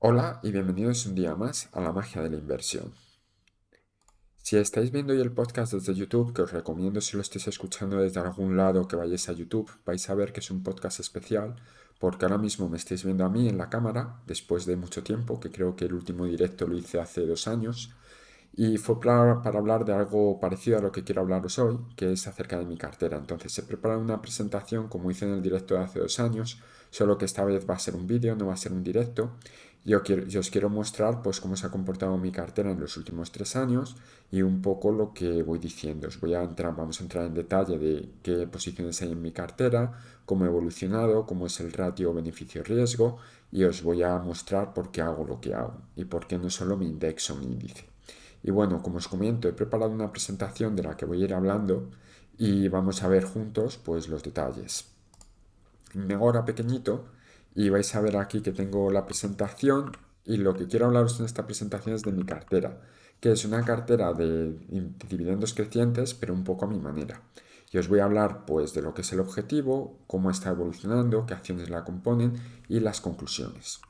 Hola y bienvenidos un día más a la magia de la inversión. Si estáis viendo hoy el podcast desde YouTube, que os recomiendo si lo estáis escuchando desde algún lado que vayáis a YouTube, vais a ver que es un podcast especial porque ahora mismo me estáis viendo a mí en la cámara después de mucho tiempo, que creo que el último directo lo hice hace 2 años, y fue para hablar de algo parecido a lo que quiero hablaros hoy, que es acerca de mi cartera. Entonces he preparado una presentación como hice en el directo de hace 2 años, solo que esta vez va a ser un vídeo, no va a ser un directo. Yo os quiero mostrar pues cómo se ha comportado mi cartera en los últimos 3 años y un poco lo que voy diciendo. Vamos a entrar en detalle de qué posiciones hay en mi cartera, cómo he evolucionado, cómo es el ratio beneficio-riesgo y os voy a mostrar por qué hago lo que hago y por qué no solo me indexo mi índice. Y bueno, como os comento, he preparado una presentación de la que voy a ir hablando y vamos a ver juntos pues los detalles. Ahora pequeñito y vais a ver aquí que tengo la presentación y lo que quiero hablaros en esta presentación es de mi cartera, que es una cartera de dividendos crecientes pero un poco a mi manera. Y os voy a hablar pues de lo que es el objetivo, cómo está evolucionando, qué acciones la componen y las conclusiones.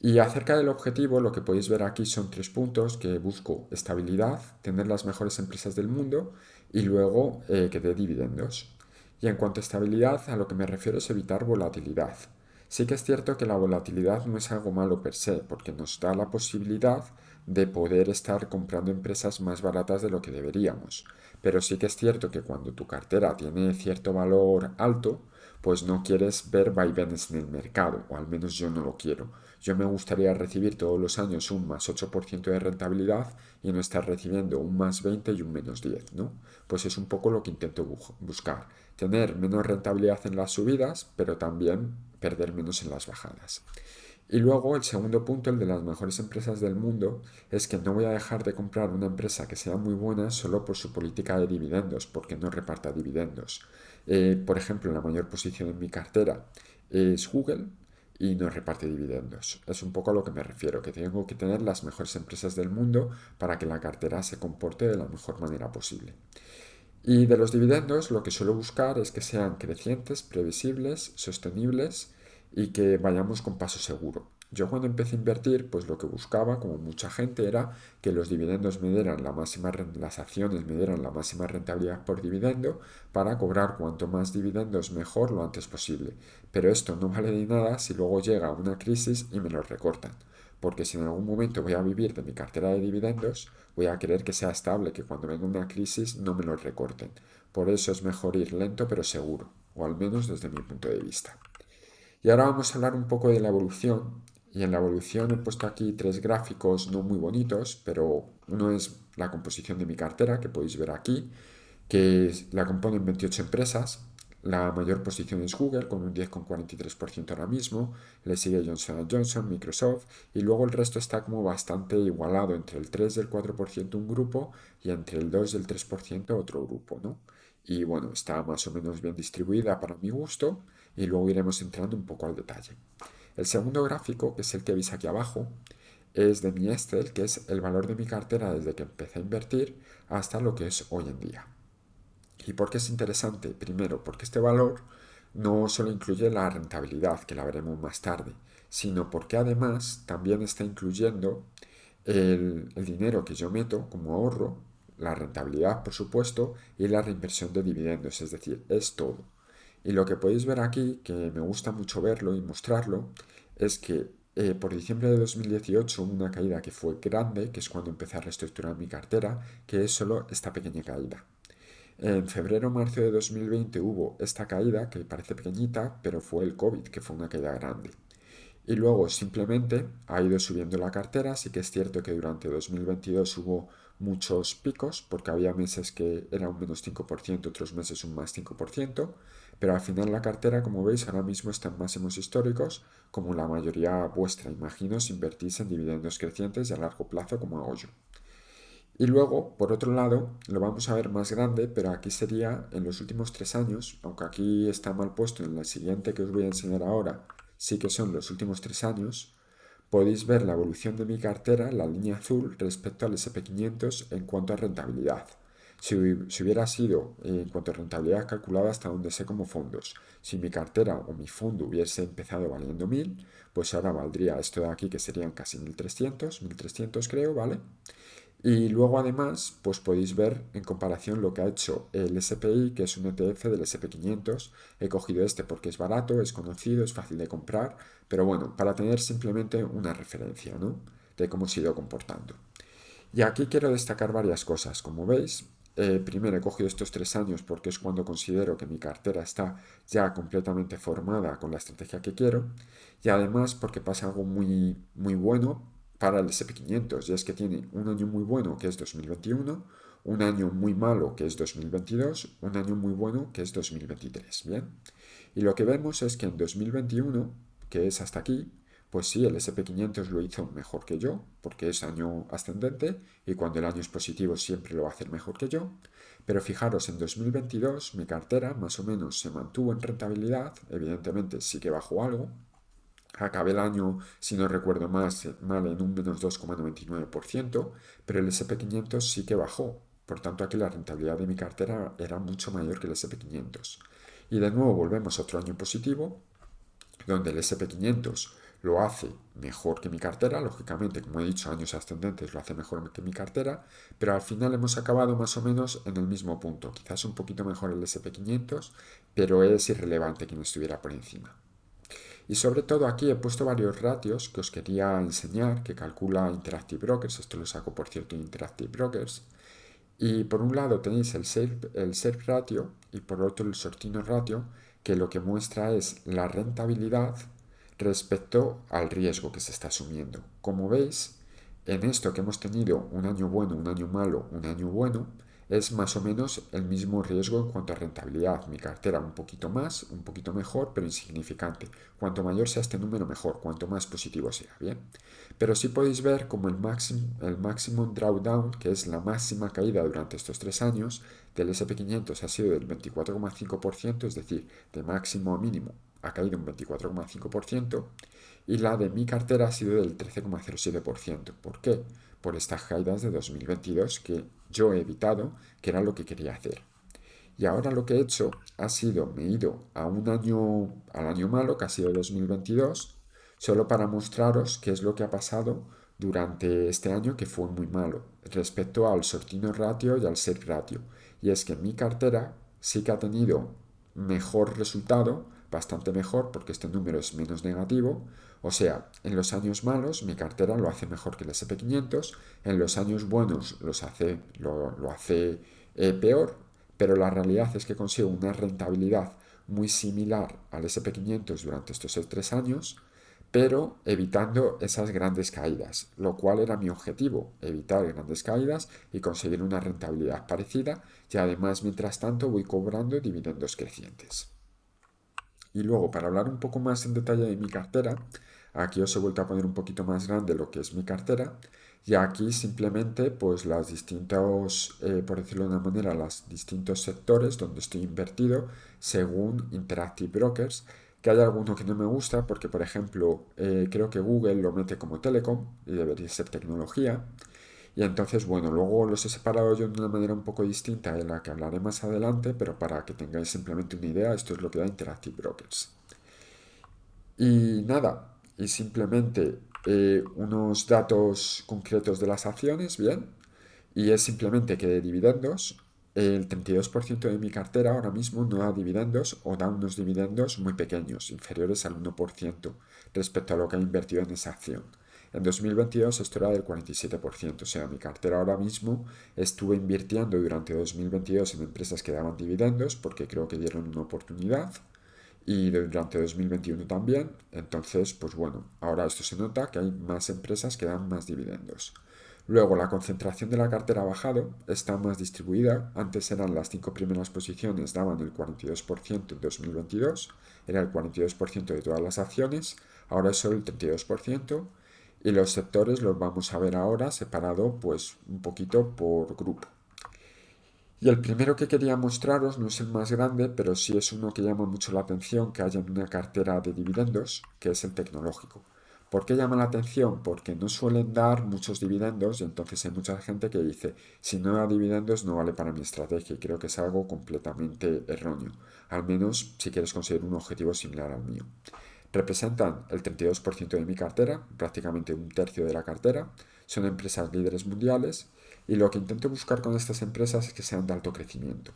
Y acerca del objetivo, lo que podéis ver aquí son 3 puntos que busco: estabilidad, tener las mejores empresas del mundo y luego que dé dividendos. Y en cuanto a estabilidad, a lo que me refiero es evitar volatilidad. Sí que es cierto que la volatilidad no es algo malo per se, porque nos da la posibilidad de poder estar comprando empresas más baratas de lo que deberíamos. Pero sí que es cierto que cuando tu cartera tiene cierto valor alto, pues no quieres ver vaivenes en el mercado, o al menos yo no lo quiero. Yo me gustaría recibir todos los años un más 8% de rentabilidad y no estar recibiendo un más 20 y un menos 10, ¿no? Pues es un poco lo que intento buscar. Tener menos rentabilidad en las subidas, pero también perder menos en las bajadas. Y luego el segundo punto, el de las mejores empresas del mundo, es que no voy a dejar de comprar una empresa que sea muy buena solo por su política de dividendos, porque no reparta dividendos. Por ejemplo, la mayor posición en mi cartera es Google y no reparte dividendos. Es un poco a lo que me refiero, que tengo que tener las mejores empresas del mundo para que la cartera se comporte de la mejor manera posible. Y de los dividendos lo que suelo buscar es que sean crecientes, previsibles, sostenibles y que vayamos con paso seguro. Yo cuando empecé a invertir, pues lo que buscaba, como mucha gente, era que los dividendos me dieran las acciones me dieran la máxima rentabilidad por dividendo para cobrar cuanto más dividendos mejor lo antes posible. Pero esto no vale de nada si luego llega una crisis y me lo recortan, porque si en algún momento voy a vivir de mi cartera de dividendos, voy a querer que sea estable, que cuando venga una crisis no me lo recorten. Por eso es mejor ir lento pero seguro, o al menos desde mi punto de vista. Y ahora vamos a hablar un poco de la evolución. Y en la evolución he puesto aquí 3 gráficos no muy bonitos, pero uno es la composición de mi cartera, que podéis ver aquí, que la componen 28 empresas. La mayor posición es Google, con un 10,43% ahora mismo. Le sigue Johnson Johnson, Microsoft. Y luego el resto está como bastante igualado, entre el 3 y el 4% un grupo y entre el 2 y el 3% otro grupo, ¿no? Y bueno, está más o menos bien distribuida para mi gusto. Y luego iremos entrando un poco al detalle. El segundo gráfico, que es el que veis aquí abajo, es de mi Excel, que es el valor de mi cartera desde que empecé a invertir hasta lo que es hoy en día. ¿Y por qué es interesante? Primero, porque este valor no solo incluye la rentabilidad, que la veremos más tarde, sino porque además también está incluyendo el dinero que yo meto como ahorro, la rentabilidad, por supuesto, y la reinversión de dividendos, es decir, es todo. Y lo que podéis ver aquí, que me gusta mucho verlo y mostrarlo, es que por diciembre de 2018 hubo una caída que fue grande, que es cuando empecé a reestructurar mi cartera, que es solo esta pequeña caída. En febrero-marzo de 2020 hubo esta caída, que parece pequeñita, pero fue el COVID, que fue una caída grande. Y luego simplemente ha ido subiendo la cartera. Sí que es cierto que durante 2022 hubo muchos picos, porque había meses que era un menos 5%, otros meses un más 5%, pero al final la cartera, como veis, ahora mismo está en máximos históricos, como la mayoría vuestra, imagino, si invertís en dividendos crecientes y a largo plazo como hago yo. Y luego, por otro lado, lo vamos a ver más grande, pero aquí sería en los últimos 3 años, aunque aquí está mal puesto en la siguiente que os voy a enseñar ahora, sí que son los últimos 3 años. Podéis ver la evolución de mi cartera, la línea azul, respecto al S&P 500 en cuanto a rentabilidad. Si hubiera sido en cuanto a rentabilidad calculada hasta donde sé como fondos, si mi cartera o mi fondo hubiese empezado valiendo 1000, pues ahora valdría esto de aquí que serían casi 1300 creo, ¿vale? Y luego además, pues podéis ver en comparación lo que ha hecho el SPI, que es un ETF del SP500. He cogido este porque es barato, es conocido, es fácil de comprar, pero bueno, para tener simplemente una referencia, ¿no? De cómo se ha ido comportando. Y aquí quiero destacar varias cosas. Como veis, primero he cogido estos 3 años porque es cuando considero que mi cartera está ya completamente formada con la estrategia que quiero. Y además porque pasa algo muy, muy bueno para el SP500. Y es que tiene un año muy bueno que es 2021, un año muy malo que es 2022, un año muy bueno que es 2023. Bien. Y lo que vemos es que en 2021, que es hasta aquí, pues sí, el SP500 lo hizo mejor que yo, porque es año ascendente y cuando el año es positivo siempre lo va a hacer mejor que yo. Pero fijaros, en 2022 mi cartera más o menos se mantuvo en rentabilidad, evidentemente sí que bajó algo. Acabé el año, si no recuerdo mal, en un menos 2,99%, pero el SP500 sí que bajó. Por tanto, aquí la rentabilidad de mi cartera era mucho mayor que el SP500. Y de nuevo volvemos a otro año positivo, donde el SP500 lo hace mejor que mi cartera, lógicamente, como he dicho, años ascendentes lo hace mejor que mi cartera, pero al final hemos acabado más o menos en el mismo punto, quizás un poquito mejor el SP500, pero es irrelevante quien estuviera por encima. Y sobre todo aquí he puesto varios ratios que os quería enseñar, que calcula Interactive Brokers, esto lo saco por cierto de Interactive Brokers, y por un lado tenéis el SERP ratio y por otro el Sortino ratio, que lo que muestra es la rentabilidad respecto al riesgo que se está asumiendo. Como veis, en esto que hemos tenido un año bueno, un año malo, un año bueno, es más o menos el mismo riesgo en cuanto a rentabilidad. Mi cartera un poquito más, un poquito mejor, pero insignificante. Cuanto mayor sea este número, mejor, cuanto más positivo sea, ¿bien? Pero sí podéis ver como el maximum drawdown, que es la máxima caída durante estos 3 años, del SP500 ha sido del 24,5%, es decir, de máximo a mínimo ha caído un 24,5%, y la de mi cartera ha sido del 13,07%. ¿Por qué? Por estas caídas de 2022 que yo he evitado, que era lo que quería hacer. Y ahora lo que he hecho ha sido, me he ido a al año malo, que ha sido 2022, solo para mostraros qué es lo que ha pasado durante este año que fue muy malo, respecto al Sortino ratio y al SERP ratio. Y es que mi cartera sí que ha tenido mejor resultado, bastante mejor, porque este número es menos negativo. O sea, en los años malos mi cartera lo hace mejor que el SP500, en los años buenos lo hace peor, pero la realidad es que consigo una rentabilidad muy similar al SP500 durante estos 3 años, pero evitando esas grandes caídas, lo cual era mi objetivo, evitar grandes caídas y conseguir una rentabilidad parecida, y además mientras tanto voy cobrando dividendos crecientes. Y luego, para hablar un poco más en detalle de mi cartera, aquí os he vuelto a poner un poquito más grande lo que es mi cartera. Y aquí simplemente, pues las distintos, por decirlo de una manera, los distintos sectores donde estoy invertido según Interactive Brokers. Que hay alguno que no me gusta porque, por ejemplo, creo que Google lo mete como telecom y debería ser tecnología. Y entonces, bueno, luego los he separado yo de una manera un poco distinta de la que hablaré más adelante, pero para que tengáis simplemente una idea, esto es lo que da Interactive Brokers. Y nada, y simplemente unos datos concretos de las acciones, bien, y es simplemente que de dividendos, el 32% de mi cartera ahora mismo no da dividendos o da unos dividendos muy pequeños, inferiores al 1% respecto a lo que ha invertido en esa acción. En 2022 esto era del 47%, o sea, mi cartera ahora mismo estuve invirtiendo durante 2022 en empresas que daban dividendos porque creo que dieron una oportunidad y durante 2021 también. Entonces, pues bueno, ahora esto se nota que hay más empresas que dan más dividendos. Luego, la concentración de la cartera ha bajado, está más distribuida. Antes eran las 5 primeras posiciones, daban el 42% en 2022, era el 42% de todas las acciones, ahora es solo el 32%. Y los sectores los vamos a ver ahora separado pues un poquito por grupo. Y el primero que quería mostraros no es el más grande, pero sí es uno que llama mucho la atención que haya en una cartera de dividendos, que es el tecnológico. ¿Por qué llama la atención? Porque no suelen dar muchos dividendos y entonces hay mucha gente que dice, si no da dividendos no vale para mi estrategia y creo que es algo completamente erróneo, al menos si quieres conseguir un objetivo similar al mío. Representan el 32% de mi cartera, prácticamente un tercio de la cartera, son empresas líderes mundiales y lo que intento buscar con estas empresas es que sean de alto crecimiento.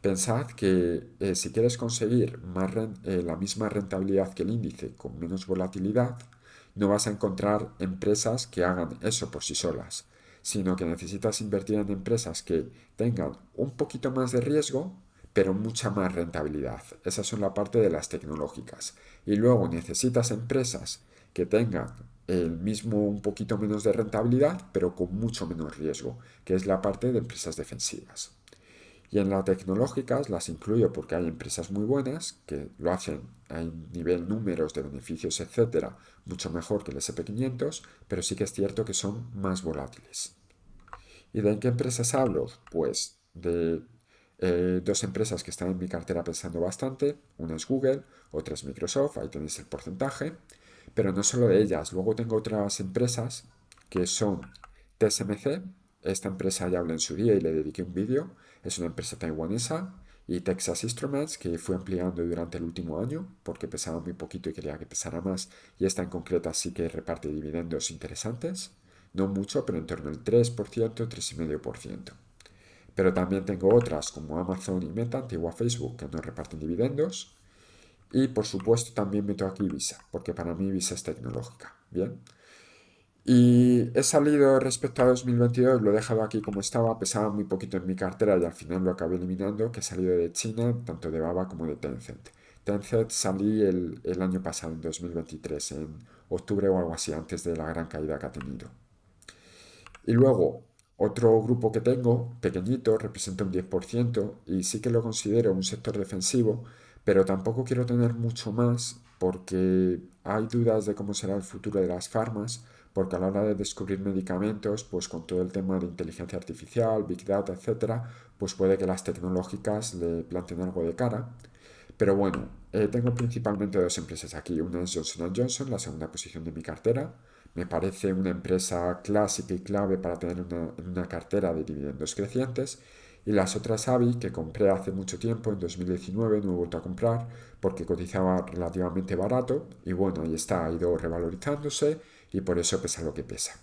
Pensad que si quieres conseguir la misma rentabilidad que el índice con menos volatilidad, no vas a encontrar empresas que hagan eso por sí solas, sino que necesitas invertir en empresas que tengan un poquito más de riesgo, pero mucha más rentabilidad. Esas son la parte de las tecnológicas. Y luego necesitas empresas que tengan el mismo un poquito menos de rentabilidad, pero con mucho menos riesgo, que es la parte de empresas defensivas. Y en las tecnológicas las incluyo porque hay empresas muy buenas que lo hacen a nivel números de beneficios, etcétera, mucho mejor que el SP500, pero sí que es cierto que son más volátiles. ¿Y de qué empresas hablo? Pues de dos empresas que están en mi cartera pensando bastante. Una es Google, otra es Microsoft, ahí tenéis el porcentaje. Pero no solo de ellas, luego tengo otras empresas que son TSMC. Esta empresa ya hablé en su día y le dediqué un vídeo. Es una empresa taiwanesa. Y Texas Instruments, que fui ampliando durante el último año porque pesaba muy poquito y quería que pesara más. Y esta en concreta sí que reparte dividendos interesantes. No mucho, pero en torno al 3%, 3,5%. Pero también tengo otras como Amazon y Meta, antigua Facebook, que no reparten dividendos. Y por supuesto también meto aquí Visa, porque para mí Visa es tecnológica. Bien. Y he salido respecto a 2022, lo he dejado aquí como estaba, pesaba muy poquito en mi cartera y al final lo acabé eliminando, que he salido de China, tanto de Baba como de Tencent. Tencent salí el año pasado, en 2023, en octubre o algo así, antes de la gran caída que ha tenido. Y luego, otro grupo que tengo, pequeñito, representa un 10% y sí que lo considero un sector defensivo, pero tampoco quiero tener mucho más porque hay dudas de cómo será el futuro de las farmas, porque a la hora de descubrir medicamentos, pues con todo el tema de inteligencia artificial, big data, etcétera, pues puede que las tecnológicas le planteen algo de cara. Pero bueno, tengo principalmente dos empresas aquí. Una es Johnson Johnson, la segunda posición de mi cartera. Me parece una empresa clásica y clave para tener una cartera de dividendos crecientes. Y las otras AVI que compré hace mucho tiempo, en 2019, no he vuelto a comprar porque cotizaba relativamente barato. Y bueno, ahí está, ha ido revalorizándose y por eso pesa lo que pesa.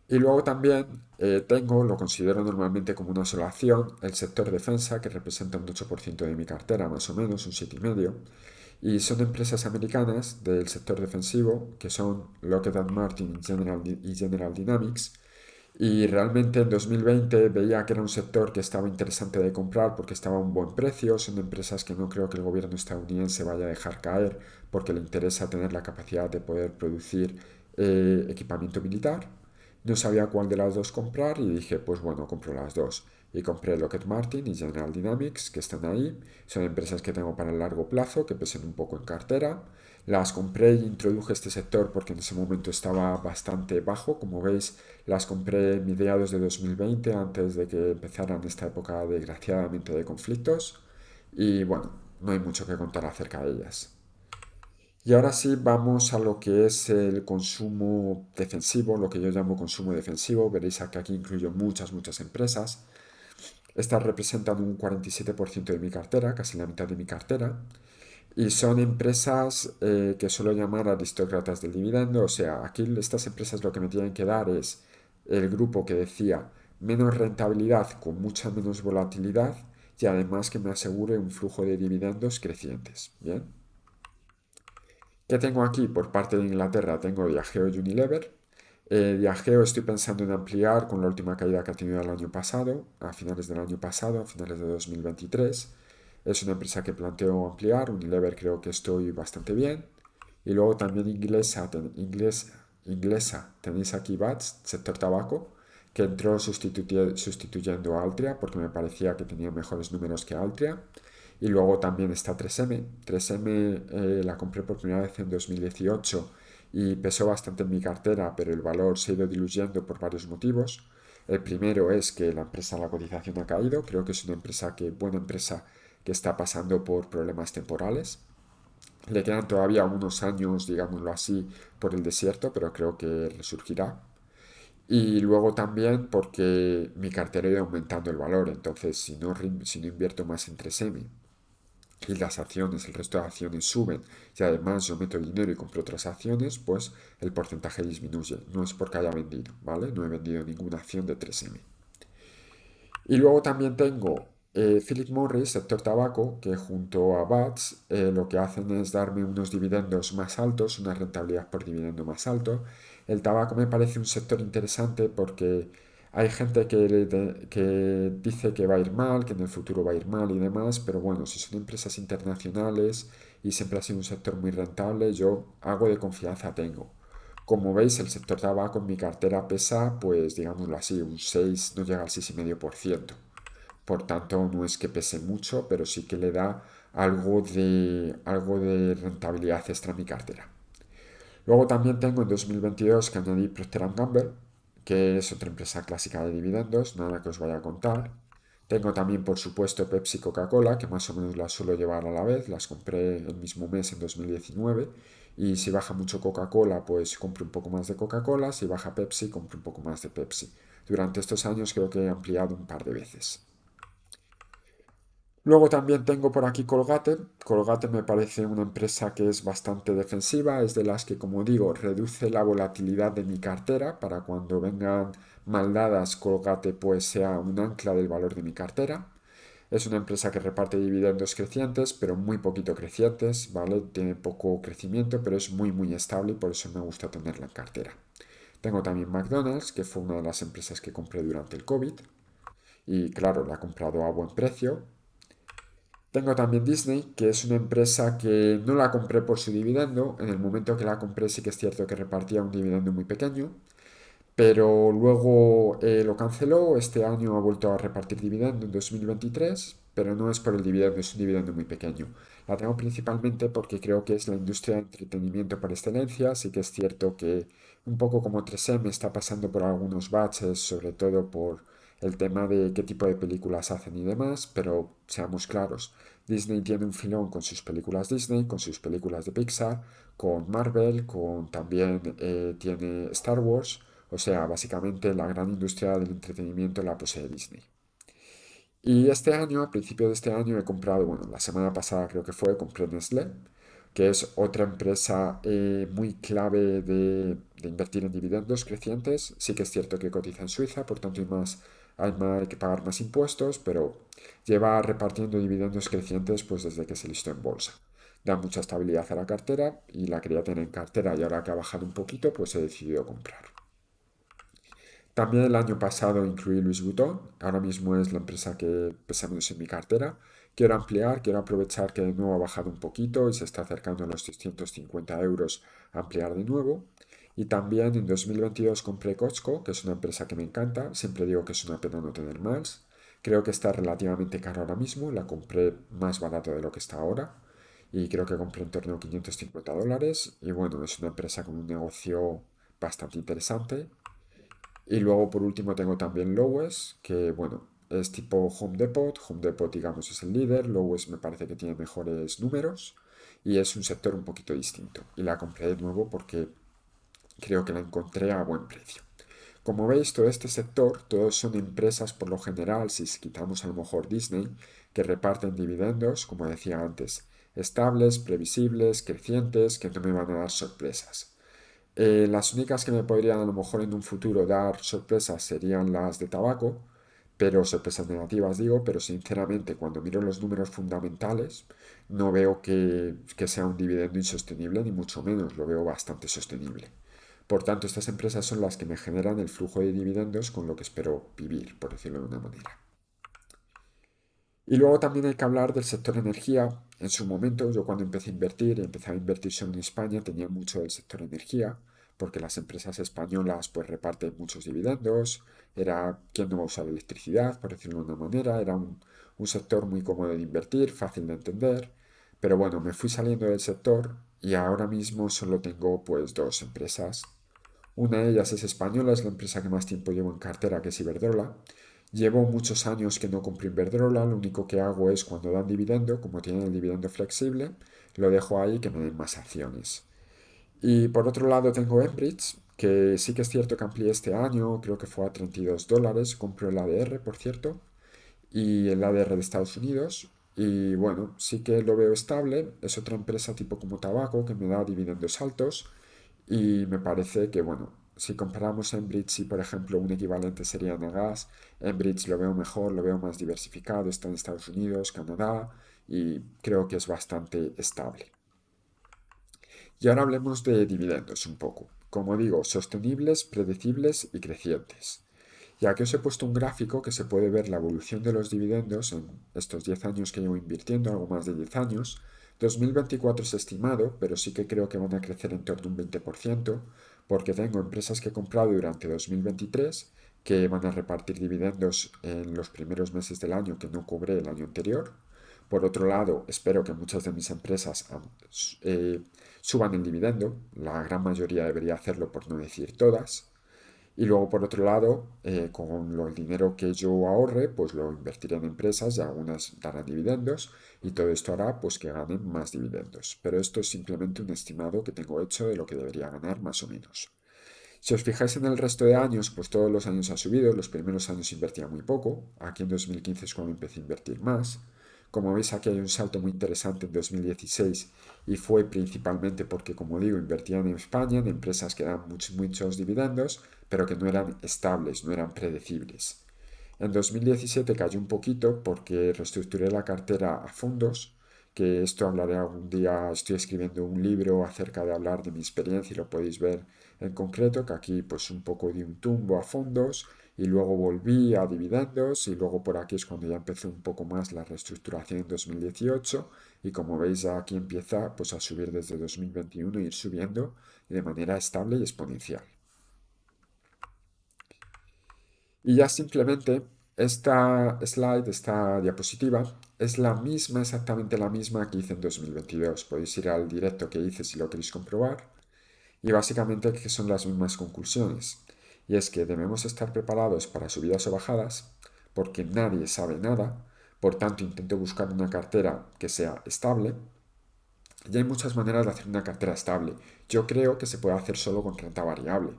Y luego también tengo, lo considero normalmente como una sola acción, el sector defensa, que representa un 8% de mi cartera, más o menos, un 7,5%. Y son empresas americanas del sector defensivo, que son Lockheed Martin y General Dynamics. Y realmente en 2020 veía que era un sector que estaba interesante de comprar porque estaba a un buen precio. Son empresas que no creo que el gobierno estadounidense vaya a dejar caer porque le interesa tener la capacidad de poder producir equipamiento militar. No sabía cuál de las dos comprar y dije, pues bueno, compro las dos. Y compré Lockheed Martin y General Dynamics, que están ahí. Son empresas que tengo para el largo plazo, que pesen un poco en cartera. Las compré y introduje este sector porque en ese momento estaba bastante bajo. Como veis, las compré en mediados de 2020, antes de que empezaran esta época desgraciadamente de conflictos. Y bueno, no hay mucho que contar acerca de ellas. Y ahora sí vamos a lo que es el consumo defensivo, lo que yo llamo consumo defensivo. Veréis que aquí incluyo muchas empresas. Estas representan un 47% de mi cartera, casi la mitad de mi cartera. Y son empresas que suelo llamar aristócratas del dividendo. O sea, aquí estas empresas lo que me tienen que dar es el grupo que decía menos rentabilidad con mucha menos volatilidad y además que me asegure un flujo de dividendos crecientes. Bien. ¿Qué tengo aquí? Por parte de Inglaterra tengo Diageo y Unilever. Diageo estoy pensando en ampliar con la última caída que ha tenido el año pasado, a finales del año pasado, a finales de 2023. Es una empresa que planteo ampliar. Unilever creo que estoy bastante bien. Y luego también inglesa tenéis aquí BATS, sector tabaco, que entró sustituyendo a Altria porque me parecía que tenía mejores números que Altria. Y luego también está 3M. 3M la compré por primera vez en 2018 y pesó bastante en mi cartera, pero el valor se ha ido diluyendo por varios motivos. El primero es que la empresa, la cotización ha caído. Creo que es una empresa buena empresa que está pasando por problemas temporales. Le quedan todavía unos años, digámoslo así, por el desierto, pero creo que resurgirá. Y luego también porque mi cartera irá aumentando el valor, entonces si no invierto más en 3M y las acciones, el resto de acciones suben y además yo meto dinero y compro otras acciones, pues el porcentaje disminuye. No es porque haya vendido, ¿vale? No he vendido ninguna acción de 3M. Y luego también tengo Philip Morris, sector tabaco, que junto a BATS lo que hacen es darme unos dividendos más altos, una rentabilidad por dividendo más alto. El tabaco me parece un sector interesante porque hay gente que dice que va a ir mal, que en el futuro va a ir mal y demás, pero bueno, si son empresas internacionales y siempre ha sido un sector muy rentable, yo algo de confianza tengo. Como veis, el sector tabaco en mi cartera pesa, pues digámoslo así, un 6, no llega al 6,5%. Por tanto, no es que pese mucho, pero sí que le da algo de rentabilidad extra a mi cartera. Luego también tengo en 2022 que añadí Procter Gamble, que es otra empresa clásica de dividendos, nada que os vaya a contar. Tengo también, por supuesto, Pepsi y Coca-Cola, que más o menos las suelo llevar a la vez, las compré el mismo mes en 2019. Y si baja mucho Coca-Cola, pues compro un poco más de Coca-Cola, si baja Pepsi, compro un poco más de Pepsi. Durante estos años creo que he ampliado un par de veces. Luego también tengo por aquí Colgate. Colgate me parece una empresa que es bastante defensiva, es de las que, como digo, reduce la volatilidad de mi cartera para cuando vengan maldadas Colgate pues sea un ancla del valor de mi cartera. Es una empresa que reparte dividendos crecientes, pero muy poquito crecientes, ¿vale? Tiene poco crecimiento, pero es muy estable y por eso me gusta tenerla en cartera. Tengo también McDonald's, que fue una de las empresas que compré durante el COVID y claro, la he comprado a buen precio. Tengo también Disney, que es una empresa que no la compré por su dividendo. En el momento que la compré sí que es cierto que repartía un dividendo muy pequeño, pero luego lo canceló. Este año ha vuelto a repartir dividendo en 2023, pero no es por el dividendo, es un dividendo muy pequeño. La tengo principalmente porque creo que es la industria de entretenimiento por excelencia. Sí que es cierto que un poco como 3M está pasando por algunos baches, sobre todo por el tema de qué tipo de películas hacen y demás, pero seamos claros, Disney tiene un filón con sus películas Disney, con sus películas de Pixar, con Marvel, con también tiene Star Wars, o sea, básicamente la gran industria del entretenimiento la posee Disney. Y este año, a principio de este año, he comprado, bueno, la semana pasada creo que fue, compré Nestlé, que es otra empresa muy clave de invertir en dividendos crecientes. Sí que es cierto que cotiza en Suiza, por tanto hay que pagar más impuestos, pero lleva repartiendo dividendos crecientes pues desde que se listó en bolsa. Da mucha estabilidad a la cartera y la quería tener en cartera y ahora que ha bajado un poquito, pues he decidido comprar. También el año pasado incluí Louis Vuitton, ahora mismo es la empresa que pesa menos en mi cartera. Quiero ampliar, quiero aprovechar que de nuevo ha bajado un poquito y se está acercando a los 650 euros, ampliar de nuevo. Y también en 2022 compré Costco, que es una empresa que me encanta, siempre digo que es una pena no tener más. Creo que está relativamente caro ahora mismo, la compré más barato de lo que está ahora y creo que compré en torno a $550. Y bueno, es una empresa con un negocio bastante interesante y luego por último tengo también Lowes, que bueno, es tipo Home Depot. Home Depot, digamos, es el líder. Lowes me parece que tiene mejores números y es un sector un poquito distinto. Y la compré de nuevo porque creo que la encontré a buen precio. Como veis, todo este sector, todos son empresas por lo general, si quitamos a lo mejor Disney, que reparten dividendos, como decía antes, estables, previsibles, crecientes, que no me van a dar sorpresas. Las únicas que me podrían a lo mejor en un futuro dar sorpresas serían las de tabaco, pero sorpresas negativas digo, pero sinceramente cuando miro los números fundamentales no veo que sea un dividendo insostenible, ni mucho menos, lo veo bastante sostenible. Por tanto, estas empresas son las que me generan el flujo de dividendos con lo que espero vivir, por decirlo de una manera. Y luego también hay que hablar del sector energía. En su momento, yo cuando empecé a invertir, y empecé a invertir solo en España, tenía mucho del sector energía, porque las empresas españolas pues reparten muchos dividendos, era quien no va a usar electricidad, por decirlo de una manera, era un sector muy cómodo de invertir, fácil de entender, pero bueno, me fui saliendo del sector y ahora mismo solo tengo pues dos empresas. Una de ellas es española, es la empresa que más tiempo llevo en cartera, que es Iberdrola. Llevo muchos años que no compro Iberdrola, lo único que hago es cuando dan dividendo, como tienen el dividendo flexible, lo dejo ahí que me den más acciones. Y por otro lado tengo Enbridge, que sí que es cierto que amplié este año, creo que fue a $32, compro el ADR, por cierto, y el ADR de Estados Unidos. Y bueno, sí que lo veo estable, es otra empresa tipo como tabaco que me da dividendos altos y me parece que, bueno, si comparamos Enbridge y, por ejemplo, un equivalente sería Nagas, Enbridge lo veo mejor, lo veo más diversificado, está en Estados Unidos, Canadá y creo que es bastante estable. Y ahora hablemos de dividendos un poco. Como digo, sostenibles, predecibles y crecientes. Y aquí os he puesto un gráfico que se puede ver la evolución de los dividendos en estos 10 años que llevo invirtiendo, algo más de 10 años. 2024 es estimado, pero sí que creo que van a crecer en torno a un 20%, porque tengo empresas que he comprado durante 2023 que van a repartir dividendos en los primeros meses del año que no cobré el año anterior. Por otro lado, espero que muchas de mis empresas suban el dividendo, la gran mayoría debería hacerlo por no decir todas. Y luego, por otro lado, con el dinero que yo ahorre, pues lo invertiré en empresas y algunas darán dividendos y todo esto hará pues que ganen más dividendos. Pero esto es simplemente un estimado que tengo hecho de lo que debería ganar más o menos. Si os fijáis en el resto de años, pues todos los años ha subido, los primeros años invertía muy poco, aquí en 2015 es cuando empecé a invertir más. Como veis aquí hay un salto muy interesante en 2016 y fue principalmente porque, como digo, invertían en España, en empresas que dan muchos dividendos, pero que no eran estables, no eran predecibles. En 2017 cayó un poquito porque reestructuré la cartera a fondos, que esto hablaré algún día, estoy escribiendo un libro acerca de hablar de mi experiencia y lo podéis ver en concreto, que aquí pues un poco di un tumbo a fondos y luego volví a dividendos y luego por aquí es cuando ya empecé un poco más la reestructuración en 2018 y como veis aquí empieza pues a subir desde 2021 e ir subiendo de manera estable y exponencial. Y ya simplemente esta slide, esta diapositiva, es la misma, exactamente la misma que hice en 2022. Podéis ir al directo que hice si lo queréis comprobar. Y básicamente que son las mismas conclusiones. Y es que debemos estar preparados para subidas o bajadas, porque nadie sabe nada. Por tanto, intento buscar una cartera que sea estable. Y hay muchas maneras de hacer una cartera estable. Yo creo que se puede hacer solo con renta variable.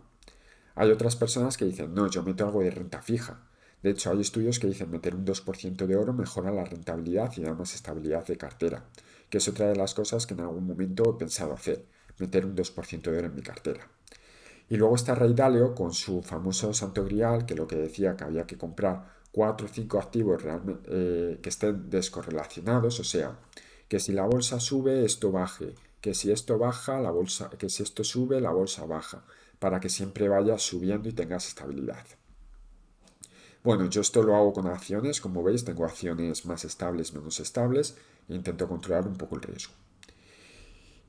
Hay otras personas que dicen, no, yo meto algo de renta fija. De hecho, hay estudios que dicen meter un 2% de oro mejora la rentabilidad y da más estabilidad de cartera, que es otra de las cosas que en algún momento he pensado hacer, meter un 2% de oro en mi cartera. Y luego está Ray Dalio con su famoso Santo Grial, que lo que decía que había que comprar 4 o 5 activos que estén descorrelacionados, o sea, que si la bolsa sube, esto baje, que si esto baja, la bolsa, que si esto sube, la bolsa baja, para que siempre vaya subiendo y tengas estabilidad. Bueno, yo esto lo hago con acciones, como veis, tengo acciones más estables, menos estables, e intento controlar un poco el riesgo.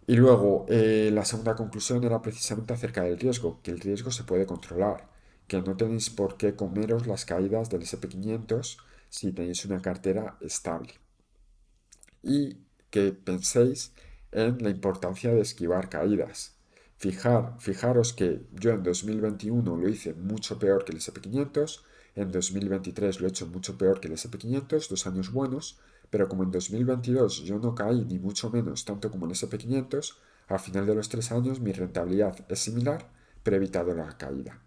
Y luego, la segunda conclusión era precisamente acerca del riesgo, que el riesgo se puede controlar, que no tenéis por qué comeros las caídas del S&P 500 si tenéis una cartera estable. Y que penséis en la importancia de esquivar caídas. Fijaros que yo en 2021 lo hice mucho peor que el S&P 500, en 2023 lo he hecho mucho peor que el S&P 500, 2 años buenos, pero como en 2022 yo no caí ni mucho menos tanto como el S&P 500, al final de los 3 años mi rentabilidad es similar, pero he evitado la caída.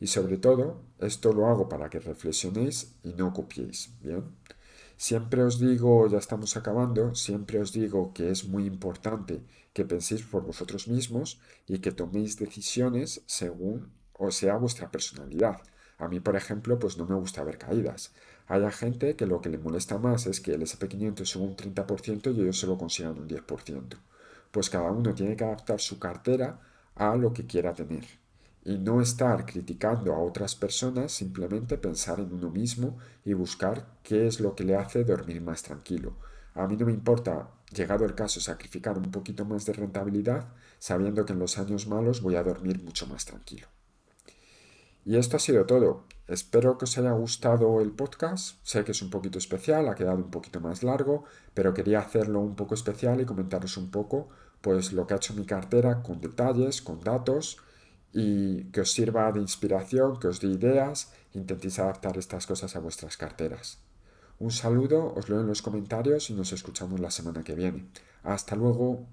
Y sobre todo, esto lo hago para que reflexionéis y no copiéis, ¿bien? Siempre os digo, ya estamos acabando, siempre os digo que es muy importante que penséis por vosotros mismos y que toméis decisiones según o sea vuestra personalidad. A mí, por ejemplo, pues no me gusta ver caídas. Hay gente que lo que le molesta más es que el S&P 500 suba un 30% y ellos solo consigan un 10%. Pues cada uno tiene que adaptar su cartera a lo que quiera tener y no estar criticando a otras personas, simplemente pensar en uno mismo y buscar qué es lo que le hace dormir más tranquilo. A mí no me importa, llegado el caso, sacrificar un poquito más de rentabilidad, sabiendo que en los años malos voy a dormir mucho más tranquilo. Y esto ha sido todo. Espero que os haya gustado el podcast. Sé que es un poquito especial, ha quedado un poquito más largo, pero quería hacerlo un poco especial y comentaros un poco pues lo que ha hecho mi cartera con detalles, con datos y que os sirva de inspiración, que os dé ideas, intentéis adaptar estas cosas a vuestras carteras. Un saludo, os leo en los comentarios y nos escuchamos la semana que viene. Hasta luego.